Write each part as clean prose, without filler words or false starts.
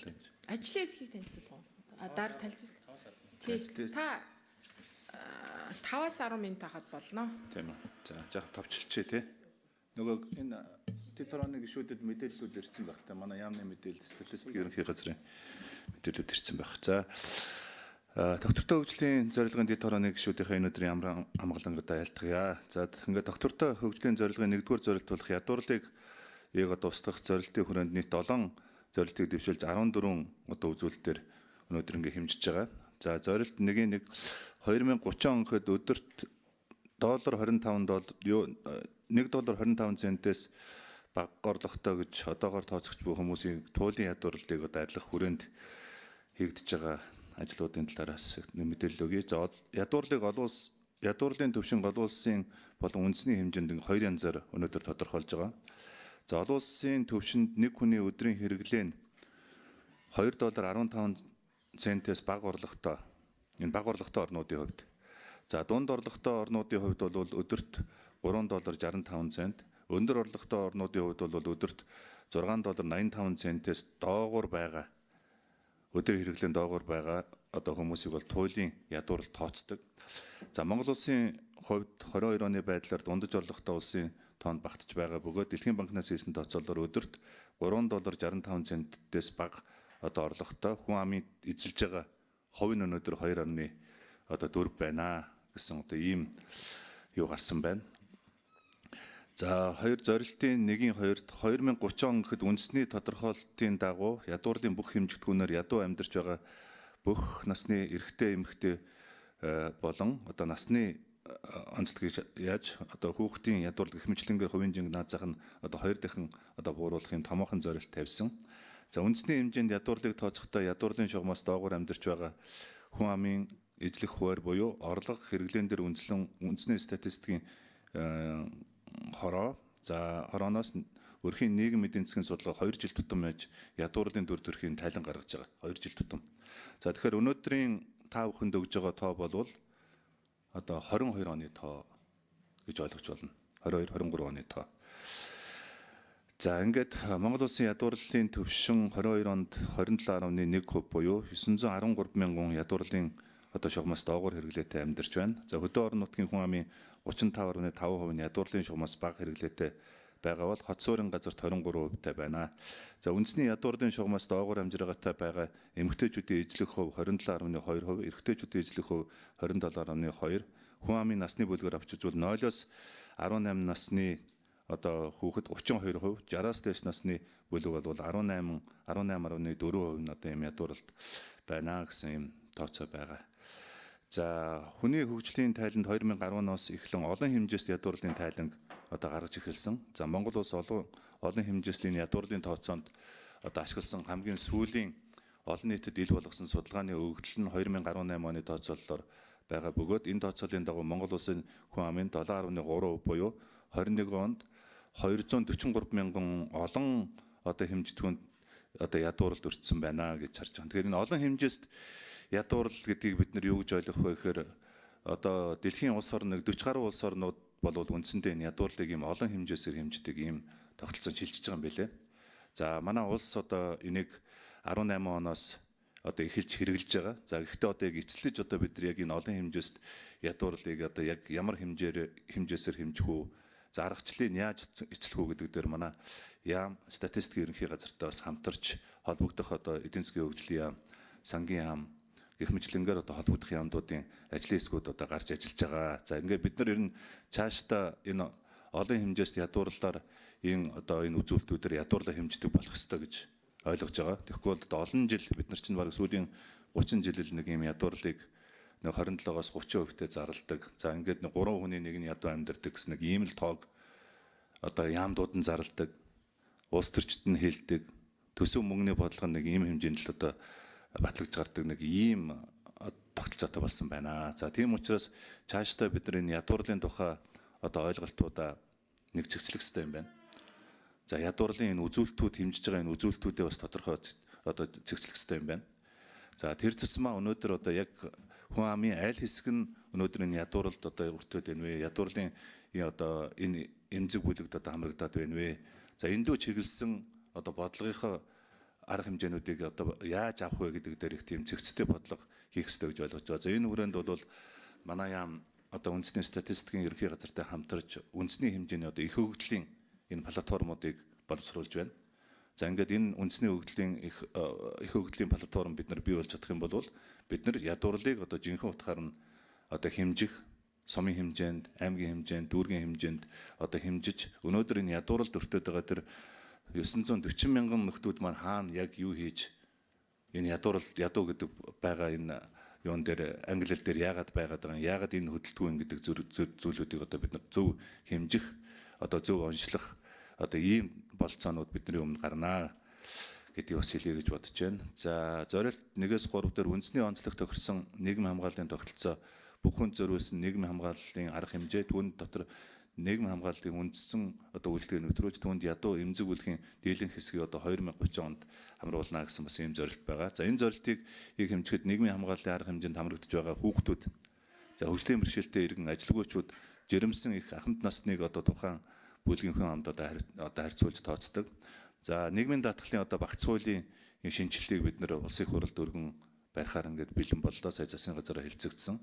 танилцуулъя гэж. Ажлын хэсгийг танилцуулах уу? Дараа танилцуулах. Тий. Та 5-аас 10 минут хахад болно. Тийм үү. За жаа товчлчээ тий. Нөгөө энэ Титроны гишүүдэд мэдээллүүд ирсэн байх та манай яамны мэдээлэл статистик ерөнхий газрын мэдээлэлүүд ирсэн байх. За доктортой хөгжлийн зорилгын Титроны гишүүдийнхээ энэ өдрийн амар амгалангуудаа айлтгая. За ингээд доктортой хөгжлийн зорилгын 1-р зорилт болох ядуурлыг яг устгах зорилтын хүрээнд нийт 7 зорилтыг дэвшүүлж 14 үзүүлэлтээр өнөөдөр ингээд хэмжиж байгаа. За зорилт нэг 2030 он гэхэд өдөрт $25 $1.25 центээс бага орлоготой гэж одоогоор тооцогч буй хүмүүсийн туйлын ядуурлыг арилгах хүрээнд хийгдэж байгаа ажлуудын талаараас мэдээлэл өгье. За ядуурлын төвшин олон улсын болон үндэсний хэмжээнд 2 янзаар өнөөдөр тодорхойлж байгаа. За олон улсын төвшөнд нэг хүний өдрийн хэрэглээ нь $2.15 центээс бага орлоготой. Энэ бага орлоготой орнуудын хувьд. За дунд орлоготой орнуудын хувьд бол өдөрт $3.65 цент, өндөр орлоготой орнуудын хувьд бол өдөрт $6.85 центээс доогуур байгаа. Өдөр хэрэглэн доогуур байгаа одоо хүмүүсийг бол туйлын ядуурл тооцдог. За Монгол улсын хувьд 22 оны байдлаар дундаж орлоготой улсын тоонд багтж байгаа бөгөөд Дэлхийн банкнаас хийсэн тооцоолоор өдөрт $3.65 центээс бага одоо орлоготой хүн амын эзэлж байгаа хувь нь өнөөдөр 2.4 байна гэсэн одоо ийм юу гарсан байна. За хоёр зорилтын 1-2-т 2030 он гэхэд үндэсний тодорхойлолтын дагуу ядуурлын бүх хэмжигдэхүүнээр ядуу амьдарч байгаа бүх насны эрэгтэй эмэгтэй болон одоо насны онцлогийг яаж одоо хүүхдийн ядуурл гэх мэтлэнгээр хувийн жинг наазах нь одоо 2 дахин одоо бууруулахын томоохон зорилт тавьсан. За үндэсний хэмжээнд ядуурлыг тооцохдоо ядуурлын шугамаас доогуур амьдарч байгаа хүн амын эзлэх хуваар буюу орлого хэрэглэн дээр үндэсний статистикийн хороо. За хорооноос өрхийн нийгэм эдийн засгийн судалгаа 2 жил тутам яаж ядуурлын дүр төрхийн тайлан гаргаж байгаа. 2 жил тутам. За тэгэхээр өнөөдрийн та бүхэнд өгж байгаа тоо болвол одоо 22 оны тоо гэж ойлгож болно. 22-23 оны тоо. За ингээд Монгол улсын ядуурлын төвшин 22 онд 27.1% буюу 913 мянган ядуурлын одоо шугамаас доогуур хэрэглээтэй амьдарч байна. За хөдөө орон нутгийн хүн амын 35.5% нь ядуурлын шугамаас бага хэрэглээтэй байгаа бол хот суурин газарт 23% байна. За үндэсний ядуурлын шугамаас доогуур амжиргаатай байгаа эмэгтэйчүүдийн эзлэх хувь 27.2%, эрэгтэйчүүдийн эзлэх хувь 27.2%, хүн амын насны бүлгээр авч үзвэл 0-оос 18 насны одоо хүүхэд 32%, 60-аас дээш насны бүлэг бол 18.4% нь одоо юм ядуурлалд байна гэсэн юм тооцоо байгаа. За хүний хөгжлийн тайланд 2010-оос эхлэн олон хэмжээст ядуурлын тайланг одоо гаргаж эхэлсэн. За Монгол улс олон хэмжээслийн ядуурлын тооцоонд одоо ашигласан хамгийн сүүлийн олон нийтэд ил болгосон судалгааны өгөгдөл нь 2018 оны тооцоололоор байгаа бөгөөд энэ тооцоолын дагуу Монгол улсын хүн амын 7.3% буюу 21 онд 243 мянган олон одоо хэмжигдэхүүнд одоо ядууралд өртсөн байна гэж харж байгаа. Тэгэхээр энэ олон хэмжээст ядуурл гэдгийг бид нар юу гэж ойлгох вэ гэхээр одоо дэлхийн улс орныг 40 гаруй улс орнууд бол үндсэндээ энэ ядуурлыг ийм олон хэмжээсээр хэмждэг ийм тогтолцоо шилжиж байгаа юм билээ. За манай улс одоо энийг 18 оноос одоо эхэлж хэрэгжилж байгаа. За гэхдээ одоо яг эцэлж одоо бид нар яг энэ олон хэмжээст ядуурлыг одоо яг ямар хэмжээсээр хэмжих үү? За аргачлалыг яаж эцлэх үү гэдэг дээр манай яам статистик ерөнхий газартай бас хамтарч холбогдох одоо эдийн засгийн хөгжлийн яам, сангийн яам гэх мэтлэнгээр одоо холбогдох яамдуудын ажлын хэсгүүд одоо гарч ажиллаж байгаа. За ингээд бид нар ер нь цаашдаа энэ олон хэмжээст ядуурлаар энэ үзүүлэлтүүдээр ядуурлаа хэмждэг болох ёстой гэж ойлгож байгаа. Тэгэхгүй бол олон жил бид нар чинь бараг сүүлийн 30 жилэл нэг юм ядуурлыг 27-оос 30%-тэй зарладаг. За ингээд 3 хүний нэг нь ядуу амьдардаг гэсэн нэг ийм л тоог одоо яамдууд нь зарладаг. Улс төрчид нь хэлдэг. Төсөв мөнгөний бодлого нэг ийм хэмжээнд л одоо батлагдж гардаг нэг ийм тогтолцоотой болсон байна. За тийм учраас цаашдаа бид нар энэ ядуурлын тухай одоо ойлголтуудаа нэг цэгцлэх хэрэгтэй юм байна. За ядуурлын энэ үзүүлэлтүүд хэмжиж байгаа энэ үзүүлэлтүүдээ бас тодорхой одоо цэгцлэх хэрэгтэй юм байна. За тэр тусмаа өнөөдөр одоо яг хүн амын аль хэсэг нь өнөөдөр энэ ядуурлалд одоо өртөөд байна вэ? Ядуурлын одоо энэ эмзэг бүлэгт одоо хамрагдаад байна вэ? За эндөө чиглэсэн одоо бодлогынхоо арга хэмжээнүүдийг одоо яаж авах вэ гэдэг дээр их тийм зэгцтэй бодлого хийх хэрэгтэй гэж ойлгож байгаа. За энэ хүрээнд бол манай яам одоо үндэсний статистикийн ерөнхий газартай хамтарч үндэсний хэмжээний одоо их хөгжлийн энэ платформуудыг боловсруулж байна. За ингээд энэ үндэсний хөгжлийн их хөгжлийн платформ бид нар бий болж чадах юм бол бид нар ядуурлыг одоо жинхэнэ утгаар нь одоо хэмжих, сумын хэмжээнд, аймгийн хэмжээнд, дүүргийн хэмжээнд одоо хэмжиж өнөөдөр энэ ядууралд өртөөд байгаа тэр 940 мянган нөхдүүд маань хаана яг юу хийж энэ ядуу гэдэг байгаа энэ юун дээр англи хэл дээр яагаад байгаад байгаа юм, яагаад энэ хөдөлтгүй гэдэг зүйлүүдийг одоо бид нар зөв хэмжих, одоо зөв онцлох одоо ийм болцоонууд бидний өмнө гарнаа гэдгийг бас хэлье гэж бодож байна. За зорилт 1-3 дээр үндэсний онцлог тохирсон нийгмийн хамгааллын тогтолцоо бүх хүнд зориулсан нийгмийн хамгааллын арга хэмжээ түүнд дотор нийгмийн хамгааллын үндсэн одоо үйлчлэгээ нэвтрүүлж түүнд ядуу эмзэг үлгийн дийлэнх хэсгийг одоо 2030 онд хамруулна гэсэн бас ийм зорилт байгаа. За энэ зорилтыг хэмжихэд нийгмийн хамгааллын арга хэмжээнд хамрагдж байгаа хүүхдүүд, за хөгжлийн бэрхшээлтэй иргэн ажилгүйчүүд, жирэмсэн их ахмад насныг одоо тухайн бүлгийнхээ хамт одоо харьцуулж тооцдог. За нийгмийн даатгалын одоо багц хуулийн шинжилгээг бид нэр улсын хурлд өргөн барихаар ингээд бэлэн боллоо. Сая засгийн газараа хэлцэгдсэн.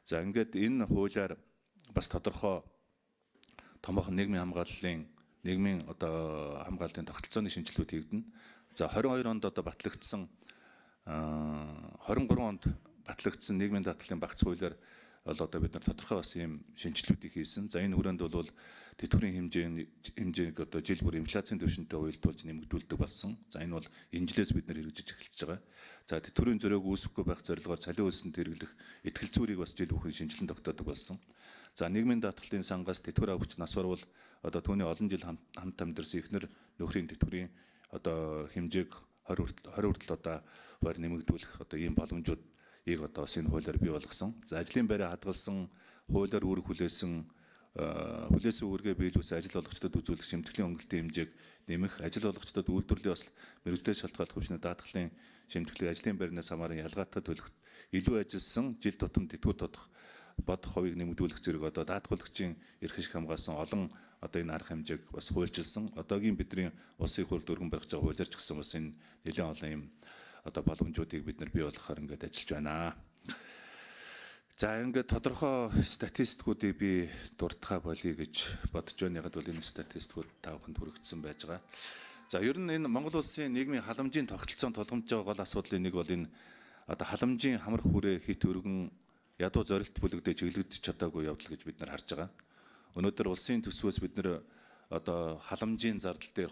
За ингээд энэ хуулиар бас тодорхой томоохон нийгмийн хамгааллын тогтолцооны шинжилгүүд хийгдэнэ. За 22 онд одоо батлагдсан 23 онд батлагдсан нийгмийн даатгалын багц хуулиар бол одоо бид нар тодорхой бас ийм шинжилгүүдийг хийсэн. За энэ хүрээнд бол тэтгэврийн хэмжээг одоо жил бүр инфляцийн түвшинтэй уялдуулж нэмэгдүүлдэг болсон. За энэ бол энэ жилээс бид нар хэрэгжиж эхэлж байгаа. За тэтгэврийн зориог үүсэхгүй байх зорилгоор цалин хөлсөнд хэрэглэх итгэл зүйрийг бас жил бүхэн шинжилэн тогтоодог болсон. За нийгмийн даатгалын сангаас тэтгэвэр авагч нас баруул одоо түүний олон жил хамт амьдарсан эхнэр нөхрийн тэтгэврийн одоо хэмжээг 20 хүртэл одоо хойр нэмэгдүүлэх одоо ийм боломжуудыг одоо бас энэ хуулиар бий болгосон. За ажлын байраа хадгалсан, хуулиар үүрэг хүлээсэн хүлээсэн үүргээ биелүүлсэн ажил олгогчдод үзүүлэх шимтгэлийн хөнгөлтийн хэмжээг нэмэх, ажил олгогчдод үйлдвэрлэлийн бас мэргэжлээс шалтгааллах хүчний даатгалын шимтгэлийг ажлын байрнаас хамааран ялгаатай төлөх, илүү ажилласан жил тутам тэтгэвэр тодох бодох хувийг нэмэгдүүлэх зэрэг одоо даатгуулагчийн эрх ашиг хамгаалсан олон одоо энэ арга хэмжээг бас хуульчилсан. Одоогийн бидний улсын хурлд өргөн барих байгаа хуулиарч гэсэн бас энэ нэлээд олон юм одоо боломжуудыг бид нар бий болгохоор ингээд ажиллаж байна. За ингээд тодорхой статистикуудыг би дурдхаа болъё гэж бодож байна. Яг бол энэ статистикууд та бүхэнд хүрэгдсэн байж байгаа. За ер нь энэ Монгол улсын нийгмийн халамжийн тогтолцоонд тулгамдж байгаа гол асуудлын нэг бол энэ одоо халамжийн хамрах хүрээ хит өргөн ядуу зорилт бүлэгдээ чиглэгдэж чадаагүй явдал гэж бид нар харж байгаа. Өнөөдөр улсын төсвөөс бид нар одоо халамжийн зардал дээр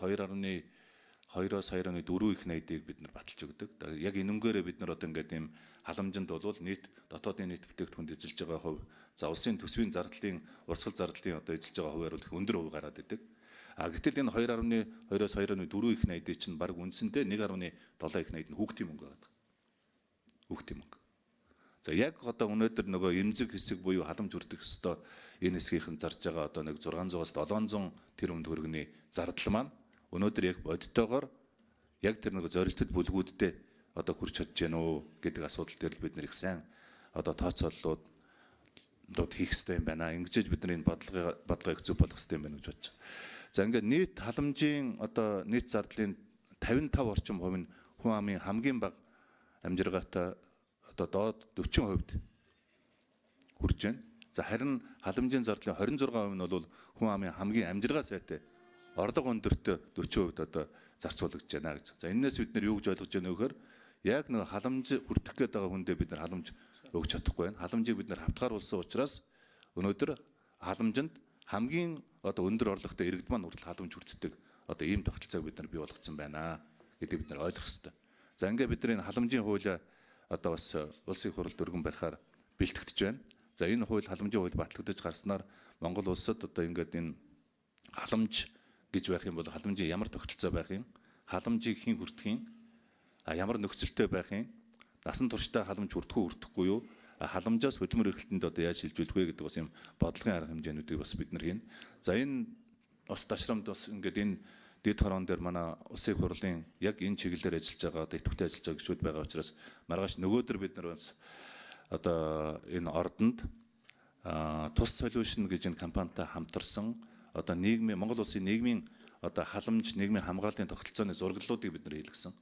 2.2-оос 2.4 их найдыг бид нар баталж өгдөг. Яг энэнгээрээ бид нар одоо ингээд ийм халамжинд бол нийт дотоодын нийт бүтээгдэхүүнд эзэлж байгаа хувь, за улсын төсвийн зардлын урсгал зардлын одоо эзэлж байгаа хувиар бол их өндөр хувь гараад идэг. Гэтэл энэ 2.2-оос 2.4 их найдыг чинь баг үндсэндээ 1.7 их найд нь хүүхдийн мөнгө байгаа. Хүүхдийн мөнгө. За яг одоо өнөөдөр нөгөө эмзэг хэсэг буюу халамж хүртэх ёстой энэ хэсгийнхэн зарж байгаа одоо нэг 600-аас 700 тэрбум төгрөгийн зардал маань өнөөдөр яг бодтойгоор яг тэр нэг зорилттой бүлгүүдтэй одоо хүрч чадж гэнэ үү гэдэг асуудал дээр бид нэр их сайн одоо тооцооллууд хийх хэрэгтэй юм байна. Ингэж бид нар энэ бодлогыг зөв болгох хэрэгтэй юм байна гэж бодож байна. За ингээд нийт халамжийн одоо нийт зардлын 55 орчим хувь нь хүн амын хамгийн бага амжиргаатай одоо доод 40% хүрж байна. За харин халамжийн зардлын 26% нь бол хүн амын хамгийн амжиргаа сайтай орлого өндөртэй 40% одоо зарцуулагдж байна гэж. За энэс бид нар юу гэж ойлгож байна вэ гэхээр яг нэг халамж хүртэх гээд байгаа хүндээ бид нар халамж өгч чадахгүй байна. Халамжийг бид нар хавтгааруулсан учраас өнөөдөр халамжинд хамгийн одоо өндөр орлоготой иргэд маань хүртэл халамж хүртдэг одоо ийм тогтолцоог бид нар бий болгоцсон байна гэдгийг бид нар ойлгох хэрэгтэй. За ингээд бид нар энэ халамжийн хуулиа одоо бас улсын хурлд өргөн барихаар бэлтгэж байна. За энэ хууль халамжийн хууль батлагдаж гарснаар Монгол улсад одоо ингээд энэ халамж гэж байх юм бол халамжийн ямар тогтолцоо байх юм, халамжийг хэн хүртэх юм, ямар нөхцөлтэй байх юм, насан туршдаа халамж хүрдэхгүй юу, халамжаас хөдөлмөр эрхлэлтэнд одоо яаж шилжүүлэх вэ гэдэг бас юм бодлогын арга хэмжээнүүдийг бас бид нар хийнэ. За энэ бас ташрамд бас ингээд энэ дэд хорон дээр манай улсын хурлын яг энэ чиглэлээр ажиллаж байгаа одоо идэвхтэй ажиллаж байгаа гишүүд байгаа учраас маргааш нөгөөдөр бид нар бас одоо энэ ордонд тус солиушн гэж энэ компанитай хамтарсан одоо нийгмийн Монгол улсын нийгмийн одоо халамж нийгмийн хамгааллын тогтолцооны зураглалуудыг бид нар хийлгэсэн.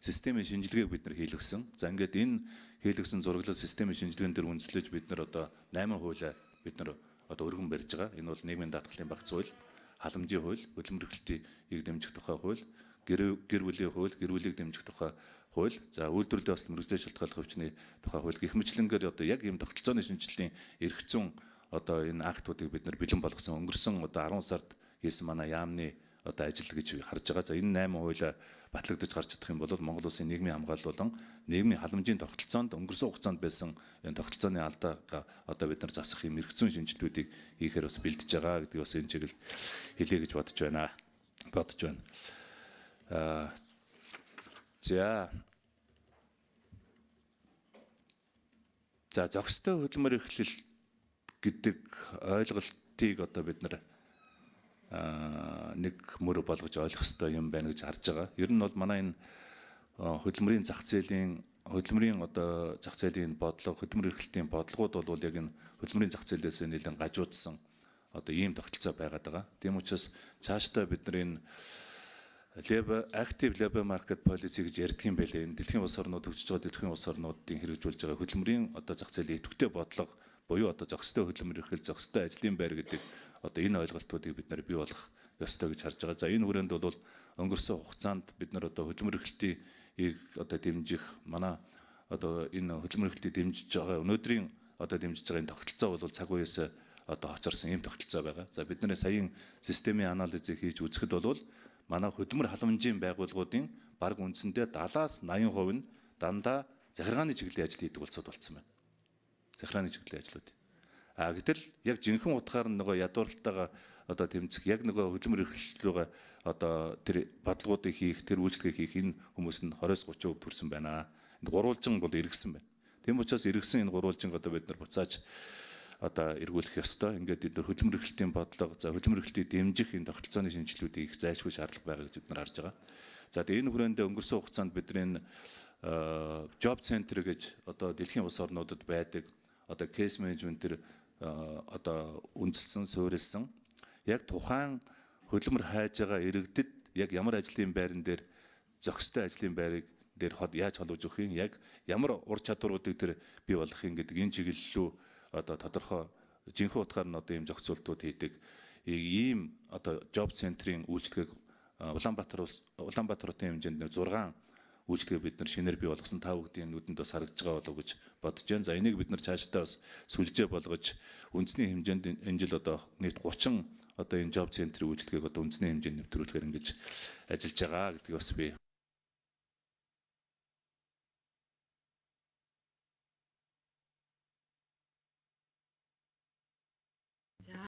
системийн шинжилгээг бид нар хийлгэсэн. За ингээд энэ хийлгэсэн зураглал системийн шинжилгээнд дээр үндэслэж бид нар одоо 8% бид нар одоо өргөн барьж байгаа. Энэ бол нийгмийн даатгалын багц хууль, халамжийн хууль, хөдөлмөр эрхлэлтийг дэмжих тухай хууль, гэр бүлийн хууль, гэр бүлийг дэмжих тухай хууль, за үйлдвэрлэлийн бас мэргэжлийн шалтгааллах хүчний тухай хууль гэх мэтлэнгээр одоо яг ийм тогтолцооны шинжилгээний эрх зүйн одоо энэ актуудыг бид нар бэлэн болгосон. Өнгөрсөн одоо 10 сард хийсэн манай яамны одоо ажил гэж харж байгаа. За энэ 8 хуулиа батлагдаж гарч чадах юм бол Монгол Улсын нийгмийн хамгаалал болон нийгмийн халамжийн тогтолцоонд өнгөрсөн хугацаанд байсан энэ тогтолцооны алдааг одоо бид нар засах юм эрх зүйн шинжилгэүүдийг хийхээр бас бэлдэж байгаа гэдгийг бас энэ чиглэл хэлье гэж бодож байна. За зохистой хөдөлмөр эрхлэл гэдэг ойлголтыг одоо бид нар нэг мөр болгож ойлгох ёстой юм байна гэж харж байгаа. Ер нь бол манай энэ хөдөлмөрийн зах зээлийн бодлого, хөдөлмөр эрхлэлтийн бодлогууд бол яг энэ хөдөлмөрийн зах зээлээс нэлээд гажуудсан одоо ийм тогтолцоо байгаад байгаа. Тийм учраас цаашдаа бид нар энэ active labor market policy гэж ярьдаг юм байлээ. Энэ дэлхийн улс орнууд хөгжиж байгаа дэлхийн улс орнуудын хэрэгжүүлж байгаа хөдөлмөрийн одоо зах зээлийн идэвхтэй бодлого буюу одоо зохистой хөдөлмөр эрхлэл, зохистой ажлын байр гэдэг одоо энэ ойлголтуудыг бид нар бий болгох ёстой гэж харж байгаа. За энэ хүрээнд бол өнгөрсөн хугацаанд бид нар одоо хөдөлмөр эрхлэлтийг одоо дэмжих манай одоо энэ хөдөлмөр эрхлэлтийг дэмжиж байгаа өнөөдрийн одоо дэмжиж байгаа энэ тогтолцоо бол цаг үеэс одоо хоцорсон ийм тогтолцоо байгаа. За бид нарын саяын системийн анализыг хийж үзэхэд бол манай хөдөлмөр халамжийн байгууллагуудын бараг үндсэндээ 70-80% нь дандаа захиргааны чиглэлийн ажил хийдэг болцсон байна. Захиргааны чиглэлийн ажлууд. Гэтэл яг жинхэнэ утгаар нөгөө ядуурлалтайгаа одоо тэмцэх яг нөгөө хөдөлмөр эрхлэл рүүгээ одоо тэр бодлогуудыг хийх, тэр үйлчлэгийг хийх энэ хүмүүс нь 20-30% төрсэн байна. Энд гурвалжин бол эргэсэн байна. Тийм учраас эргэсэн энэ гурвалжинг одоо бид нар буцааж одоо эргүүлэх ёстой. Ингээд бид хөдөлмөр эрхлэлтийн бодлого, за хөдөлмөр эрхлэлтийг дэмжих энэ тогтолцооны шинжилгэүүдийг их зайлшгүй шаардлага байгаа гэж бид нар харж байгаа. За тэгээ энэ хүрээндээ өнгөрсөн хугацаанд бидний job center гэж одоо дэлхийн улс орнуудад байдаг одоо case management-ээр одоо үндэслэн суурилсан яг тухайн хөдөлмөр хайж байгаа иргэдэд яг ямар ажлын байран дээр зохистой ажлын байрыг дээр яаж холбож өгөх юм, яг ямар ур чадваруудыг тэр бий болгох юм гэдэг энэ чиглэлөө одоо тодорхой жинхэнэ утгаар нь одоо ийм зохицуултууд хийдэг ийм одоо job center-ийн үйлчлэгийг Улаанбаатар хотын хэмжээнд 6 үйлчлэгээ бид нар шинээр бий болгосон, та бүгдийн нүдэнд бас харагдж байгаа болов гэж бодож байна. За энийг бид нар цаашдаа бас сүлжээ болгож үндэсний хэмжээнд энэ жил одоо нийт 30 одоо энэ job center-ийн үйлчлэгийг одоо үндэсний хэмжээнд нэвтрүүлэхээр ингэж ажиллаж байгаа гэдгийг бас би